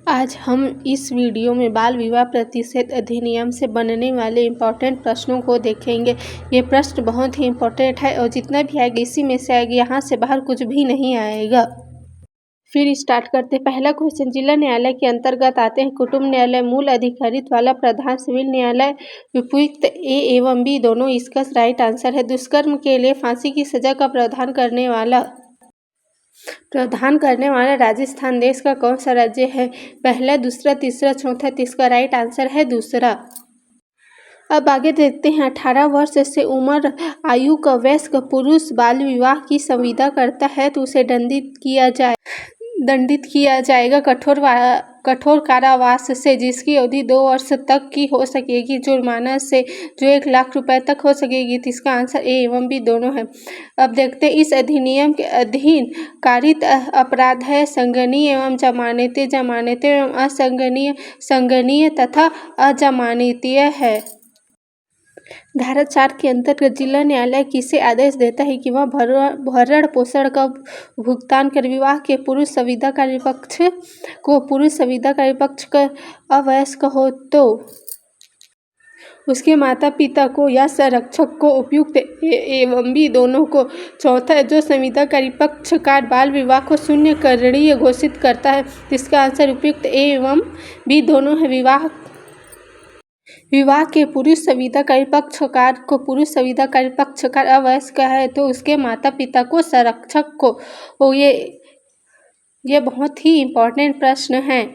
आज हम इस वीडियो में बाल विवाह प्रतिषेध अधिनियम से बनने वाले इम्पोर्टेंट प्रश्नों को देखेंगे। ये प्रश्न बहुत ही इम्पोर्टेंट है और जितना भी आएगा इसी में से आएगा, यहाँ से बाहर कुछ भी नहीं आएगा। फिर स्टार्ट करते हैं। पहला क्वेश्चन, जिला न्यायालय के अंतर्गत आते हैं कुटुंब न्यायालय, मूल अधिकारित वाला प्रधान, सिविल न्यायालय, उपयुक्त ए एवं बी दोनों इसका राइट आंसर है। दुष्कर्म के लिए फांसी की सजा का प्रावधान करने वाला राजस्थान देश का कौन सा राज्य है? पहला, दूसरा, तीसरा, चौथा। इसका राइट आंसर है दूसरा। अब आगे देखते हैं। 18 वर्ष से उम्र आयु का वयस्क पुरुष बाल विवाह की संविदा करता है तो उसे दंडित किया जाएगा कठोर कारावास से, जिसकी अवधि 2 वर्ष तक की हो सकेगी, जुर्माना से जो 1 लाख रुपए तक हो सकेगी। तो इसका आंसर ए एवं बी दोनों है। अब देखते हैं, इस अधिनियम के अधीन कारित अपराध है संज्ञेय एवं जमानती एवं असंज्ञेय तथा अजमानतीय है। धारा 4 के अंतर्गत जिला न्यायालय किसे आदेश देता है कि वह भरण पोषण का भुगतान कर विवाह के पुरुष संविदाकारी पक्ष का अवयस्क हो तो उसके माता पिता को या संरक्षक को, उपयुक्त एवं बी दोनों को। चौथा, जो संविदाकारी पक्षकार बाल विवाह को शून्य करणीय घोषित करता है। इसका आंसर उपयुक्त ए एवं बी दोनों है। विवाह के पुरुष संविदाकारी पक्षकार अवयस्क है तो उसके माता पिता को, संरक्षक को। ये बहुत ही इम्पोर्टेंट प्रश्न है।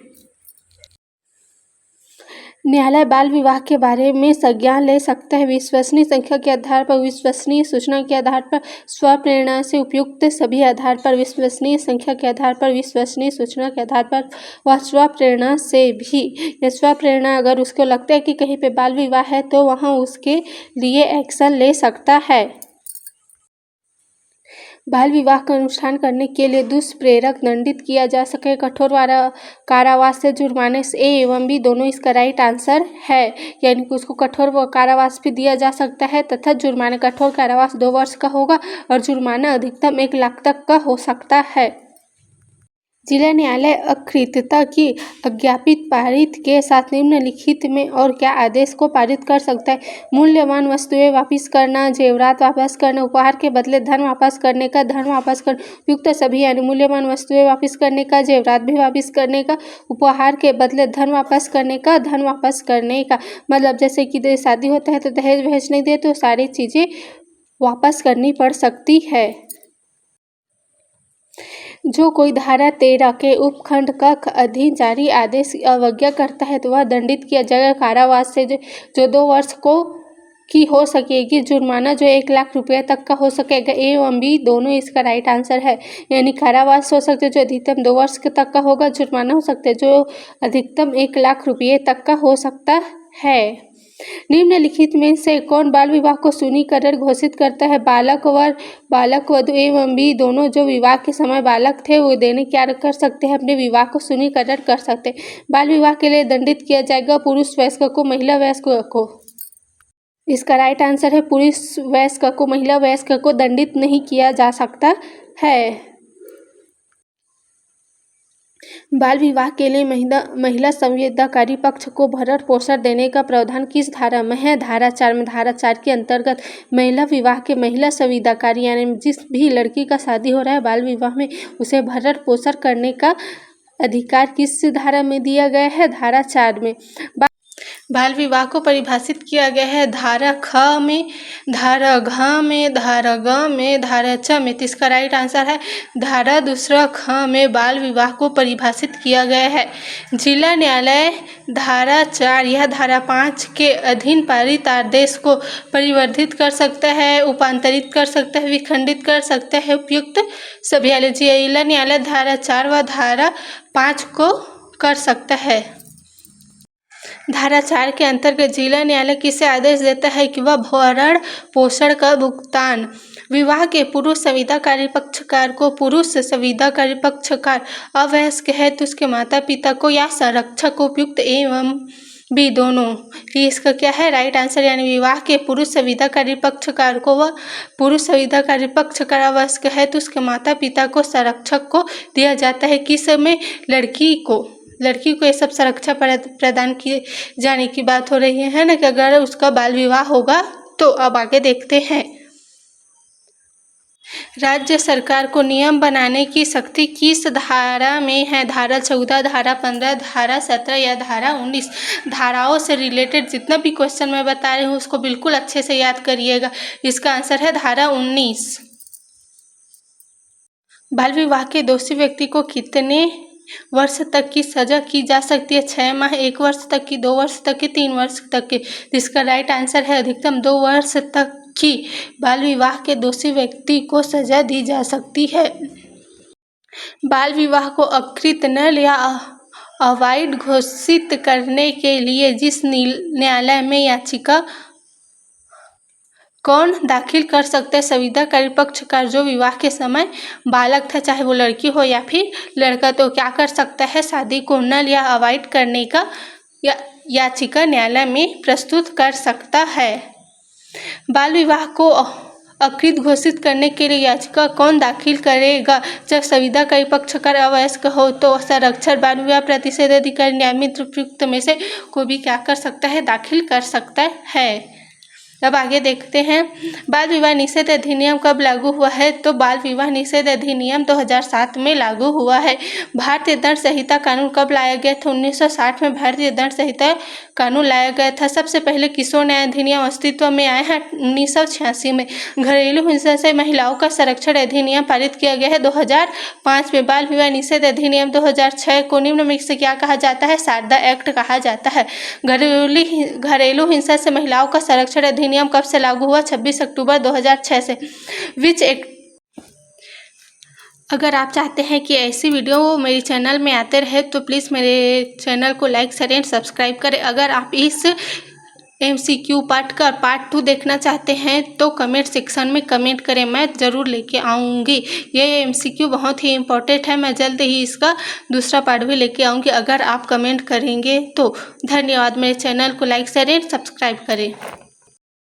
न्यायालय बाल विवाह के बारे में संज्ञान ले सकता है विश्वसनीय संख्या के आधार पर, विश्वसनीय सूचना के आधार पर, स्वप्रेरणा से, उपयुक्त सभी आधार पर, विश्वसनीय संख्या के आधार पर, विश्वसनीय सूचना के आधार पर व स्वप्रेरणा से भी। यह स्वप्रेरणा अगर उसको लगता है कि कहीं पे बाल विवाह है तो वहाँ उसके लिए एक्शन ले सकता है। बाल विवाह का अनुष्ठान करने के लिए दुष्प्रेरक दंडित किया जा सके कठोर कारावास से, जुर्माने से। ए एवं बी दोनों इसका राइट आंसर है, यानी कि उसको कठोर कारावास भी दिया जा सकता है तथा जुर्माना, कठोर कारावास 2 वर्ष का होगा और जुर्माना अधिकतम 1 लाख तक का हो सकता है। जिला न्यायालय अकृत्यता की अज्ञापित पारित के साथ निम्नलिखित में और क्या आदेश को पारित कर सकता है? मूल्यवान वस्तुएं वापस करना, जेवरात वापस करना, उपहार के बदले धन वापस करने का, धन वापस करना। उपयुक्त सभी, यानी मूल्यवान वस्तुएं वापस करने का, जेवरात भी वापस करने का, उपहार के बदले धन वापस करने का, धन वापस करने का। मतलब जैसे कि शादी होता है तो दहेज वहेज नहीं दे तो सारी चीज़ें वापस करनी पड़ सकती है। जो कोई धारा 13 के उपखंड क अधीन जारी आदेश की अवज्ञा करता है तो वह दंडित किया जाएगा कारावास से, जो 2 वर्ष की हो सकेगी, जुर्माना जो 1 लाख रुपये तक का हो सकेगा। ए एवं बी दोनों इसका राइट आंसर है, यानी कारावास हो सकते जो अधिकतम 2 वर्ष तक का होगा, जुर्माना हो सकता है जो अधिकतम 1 लाख रुपये तक का हो सकता है। निम्नलिखित में से कौन बाल विवाह को शून्यकरण घोषित करता है? बालक वधू एवं बी दोनों जो विवाह के समय बालक थे वो देने क्या कर सकते हैं? अपने विवाह को शून्यकरण कर सकते हैं। बाल विवाह के लिए दंडित किया जाएगा पुरुष वयस्क को, महिला वयस्क को। इसका राइट आंसर है पुरुष वयस्क को, महिला वयस्क को दंडित नहीं किया जा सकता है। बाल विवाह के लिए महिला संविदाकारी पक्ष को भरण पोषण देने का प्रावधान किस धारा में है? धारा 4 में। धारा 4 के अंतर्गत महिला विवाह के महिला संविदाकारी, यानी जिस भी लड़की का शादी हो रहा है बाल विवाह में, उसे भरण पोषण करने का अधिकार किस धारा में दिया गया है? धारा 4 में। बाल विवाह को परिभाषित किया गया है धारा ख में, धारा घ में, धारा ग में, धारा च में। तो इसका राइट आंसर है धारा 2 ख में बाल विवाह को परिभाषित किया गया है। जिला न्यायालय धारा 4 या धारा 5 के अधीन पारित आदेश को परिवर्धित कर सकता है, उपांतरित कर सकता है, विखंडित कर सकता है, उपयुक्त सभी। जिला न्यायालय धारा 4 व धारा 5 को कर सकता है। धारा 4 के अंतर्गत जिला न्यायालय किसे आदेश देता है कि वह भरण पोषण का भुगतान विवाह के पुरुष संविदाकारी पक्षकार को, पुरुष संविदाकारी पक्षकार अवयस्क है तो उसके माता पिता को या संरक्षक को, उपयुक्त एवं बी दोनों। ये इसका क्या है? राइट आंसर, यानी विवाह के पुरुष संविदाकारी पक्षकार को व पुरुष संविदाकारी पक्षकार अवयस्क है तो उसके माता पिता को, संरक्षक को दिया जाता है। किस में? लड़की को लड़की को ये सब सुरक्षा प्रदान किए जाने की बात हो रही है ना, कि अगर उसका बाल विवाह होगा तो। अब आगे देखते हैं। राज्य सरकार को नियम बनाने की शक्ति किस धारा में है? धारा 14, धारा 15, धारा 17 या धारा 19। धाराओं से रिलेटेड जितना भी क्वेश्चन मैं बता रही हूँ उसको बिल्कुल अच्छे से याद करिएगा। इसका आंसर है धारा 19। बाल विवाह के दोषी व्यक्ति को कितने वर्ष तक की सजा की जा सकती है? 6 माह, 1 वर्ष तक की, 2 वर्ष तक की, 3 वर्ष तक की। इसका राइट आंसर है अधिकतम 2 वर्ष तक की बाल विवाह के दोषी व्यक्ति को सजा दी जा सकती है। बाल विवाह को अकृत, नल या अवैध घोषित करने के लिए जिस न्यायालय में याचिका कौन दाखिल कर सकते हैं? संविदाकारी पक्षकार जो विवाह के समय बालक था, चाहे वो लड़की हो या फिर लड़का, तो क्या कर सकता है? शादी को नल या अवैध करने का याचिका न्यायालय में प्रस्तुत कर सकता है। बाल विवाह को अकृत घोषित करने के लिए याचिका कौन दाखिल करेगा? जब संविदाकारी पक्षकार अवयस्क हो तो संरक्षक बाल विवाह प्रतिषेध अधिकारी नियमित उपयुक्त में से कोई भी क्या कर सकता है? दाखिल कर सकता है। अब आगे देखते हैं। बाल विवाह निषेध अधिनियम कब लागू हुआ है? तो बाल विवाह निषेध अधिनियम 2007 में लागू हुआ है। भारतीय दंड संहिता कानून कब लाया गया था? 1960 में भारतीय दंड संहिता कानून लाया गया था। सबसे पहले किशोर न्याय अधिनियम अस्तित्व में आया है 1986 में। घरेलू हिंसा से महिलाओं का संरक्षण अधिनियम पारित किया गया है 2005 में। बाल विवाह निषेध अधिनियम 2006 को निम्न में से क्या कहा जाता है? शारदा एक्ट कहा जाता है। घरेलू हिंसा से महिलाओं का संरक्षण अधिनियम कब से लागू हुआ? 26 अक्टूबर 2006 से। Which act. अगर आप चाहते हैं कि ऐसी वीडियो मेरे चैनल में आते रहे तो प्लीज़ मेरे चैनल को लाइक, शेयर एंड सब्सक्राइब करें। अगर आप इस MCQ पार्ट का पार्ट 2 देखना चाहते हैं तो कमेंट सेक्शन में कमेंट करें, मैं ज़रूर लेके आऊँगी। ये MCQ बहुत ही इम्पोर्टेंट है, मैं जल्द ही इसका दूसरा पार्ट भी लेके आऊँगी अगर आप कमेंट करेंगे तो। धन्यवाद। मेरे चैनल को लाइक, शेयर एंड सब्सक्राइब करें।